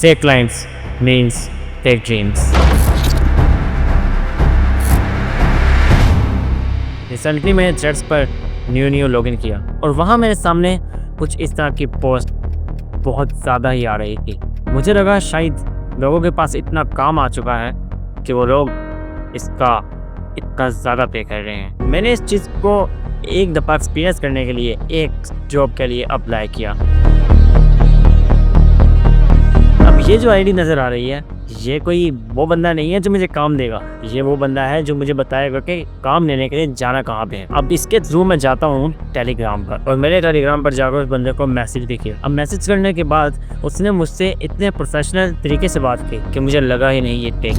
Fake clients means fake dreams. Recently मैंने threads पर new login किया और वहाँ मेरे सामने कुछ इस तरह की पोस्ट बहुत ज़्यादा ही आ रही थी। मुझे लगा शायद लोगों के पास इतना काम आ चुका है कि वो लोग इसका इतना ज़्यादा पे कर रहे हैं। मैंने इस चीज़ को एक दफ़ा एक्सपीरियंस करने के लिए एक जॉब के लिए अप्लाई किया। अब ये जो आईडी नज़र आ रही है, ये कोई वो बंदा नहीं है जो मुझे काम देगा। ये वो बंदा है जो मुझे बताएगा कि काम लेने के लिए जाना कहाँ पे है। अब इसके थ्रू मैं जाता हूँ टेलीग्राम पर और मैंने टेलीग्राम पर जाकर उस बंदे को मैसेज भी किया। अब मैसेज करने के बाद उसने मुझसे इतने प्रोफेशनल तरीके से बात की कि मुझे लगा ही नहीं ये टेक।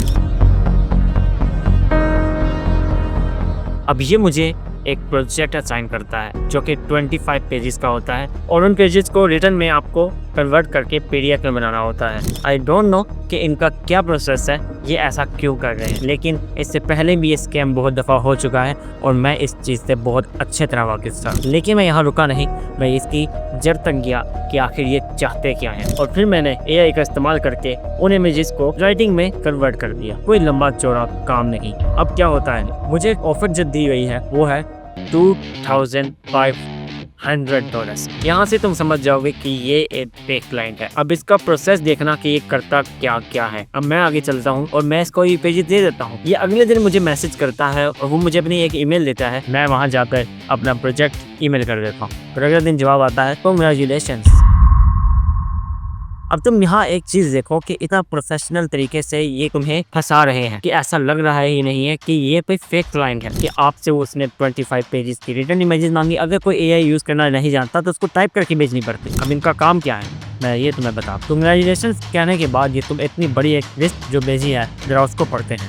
अब ये मुझे एक प्रोजेक्ट असाइन करता है जो कि 25 पेजेस का होता है और उन पेजेस को रिटर्न में आपको कन्वर्ट करके पीडीएफ में बनाना होता है। आई डोंट नो कि इनका क्या प्रोसेस है, ये ऐसा क्यों कर रहे हैं, लेकिन इससे पहले भी ये स्कैम बहुत दफ़ा हो चुका है और मैं इस चीज़ से बहुत अच्छे तरह वाकिफ था। लेकिन मैं यहाँ रुका नहीं, मैं इसकी जड़ तक गया कि आखिर ये चाहते क्या हैं और फिर मैंने एआई का इस्तेमाल करके उन इमेजेस को राइटिंग में कन्वर्ट कर दिया। कोई लंबा चौड़ा काम नहीं। अब क्या होता है, मुझे एक ऑफर जो दी गई है वो है $2,500। यहाँ से तुम समझ जाओगे कि ये एक फेक क्लाइंट है। अब इसका प्रोसेस देखना कि ये करता क्या क्या है। अब मैं आगे चलता हूँ और मैं इसको ये पेज दे देता हूँ। ये अगले दिन मुझे मैसेज करता है और वो मुझे अपनी एक ईमेल देता है। मैं वहाँ जाकर अपना प्रोजेक्ट ईमेल कर देता हूँ और अगले दिन जवाब आता है कांग्रेचुलेशंस। अब तुम यहाँ एक चीज़ देखो कि इतना प्रोफेशनल तरीके से ये तुम्हें फंसा रहे हैं कि ऐसा लग रहा ही नहीं है कि ये कोई फेक क्लाइंट है कि आपसे उसने 25 पेजेस की रिटर्न इमेजेस मांगी। अगर कोई एआई यूज़ करना नहीं जानता तो उसको टाइप करके भेजनी पड़ती। अब इनका काम क्या है मैं ये तुम्हें बता। कांग्रेचुलेशंस कहने के बाद ये तुम इतनी बड़ी एक लिस्ट जो भेजी है जरा उसको पढ़ते हैं।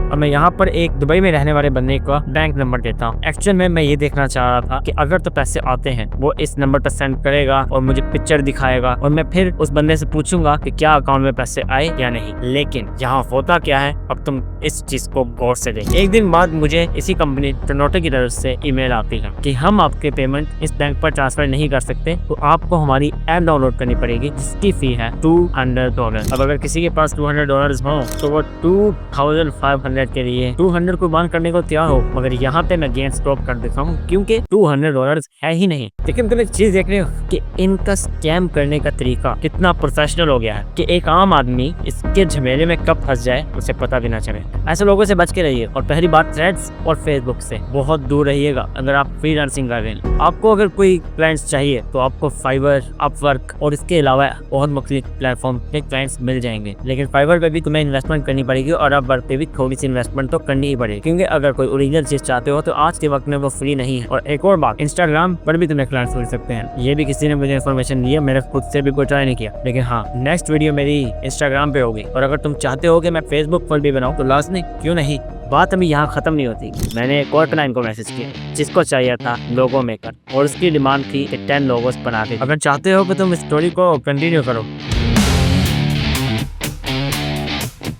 और मैं यहाँ पर एक दुबई में रहने वाले बंदे का बैंक नंबर देता हूँ। एक्चुअल में मैं ये देखना चाह रहा था कि अगर तो पैसे आते हैं वो इस नंबर पर सेंड करेगा और मुझे पिक्चर दिखाएगा और मैं फिर उस बंदे से पूछूंगा कि क्या अकाउंट में पैसे आए या नहीं। लेकिन यहाँ होता क्या है, अब तुम इस चीज को गौर से देखें। एक दिन बाद मुझे इसी कंपनी टोनोटो की तरफ से ईमेल आती है कि हम आपके पेमेंट इस बैंक पर ट्रांसफर नहीं कर सकते, तो आपको हमारी ऐप डाउनलोड करनी पड़ेगी जिसकी फी है $200। अब अगर किसी के पास $200 हो तो वो 2500 के लिए 200 को बांध करने को तैयार हो। मगर यहाँ पे मैं गेम स्टॉप कर देता हूँ क्योंकि $200 है ही नहीं। लेकिन तुम एक चीज देख रहे हो कि इनका स्कैम करने का तरीका कितना प्रोफेशनल हो गया है कि एक आम आदमी इसके झमेले में कब फंस जाए उसे पता भी ना चले। ऐसे लोगों से बच के रहिए और पहली बात थ्रेड्स और फेसबुक से बहुत दूर रहिएगा। अगर आप फ्रीलांसिंग कर रहे हैं, आपको अगर कोई क्लाइंट्स चाहिए तो आपको फाइवर, अपवर्क और इसके अलावा बहुत मुख्तलिफ प्लेटफॉर्म पे क्लाइंट्स मिल जाएंगे। लेकिन फाइवर पे भी तुम्हें इन्वेस्टमेंट करनी पड़ेगी और अपवर्क पे भी थोड़ी सी इन्वेस्टमेंट तो करनी ही पड़ेगी, क्योंकि अगर कोई ओरिजिनल चीज चाहते हो तो आज के वक्त में वो फ्री नहीं है। और एक और बात, इंस्टाग्राम पर भी तुम्हें क्लाइंट्स मिल सकते हैं। ये भी किसी ने मुझे इन्फॉर्मेशन दी है, मैंने खुद से भी कोई ट्राई नहीं किया। लेकिन हाँ, नेक्स्ट वीडियो मेरी इंस्टाग्राम पे होगी और अगर तुम चाहते हो कि मैं फेसबुक पर भी बनाऊं तो लाजमी, क्यों नहीं। बात अभी यहाँ खत्म नहीं होती। मैंने एक और क्लाइंट को मैसेज किया जिसको चाहिए था लोगो मेकर और उसकी डिमांड थी 10 लोगोस बना के। अगर चाहते हो कि तुम स्टोरी को कंटिन्यू करो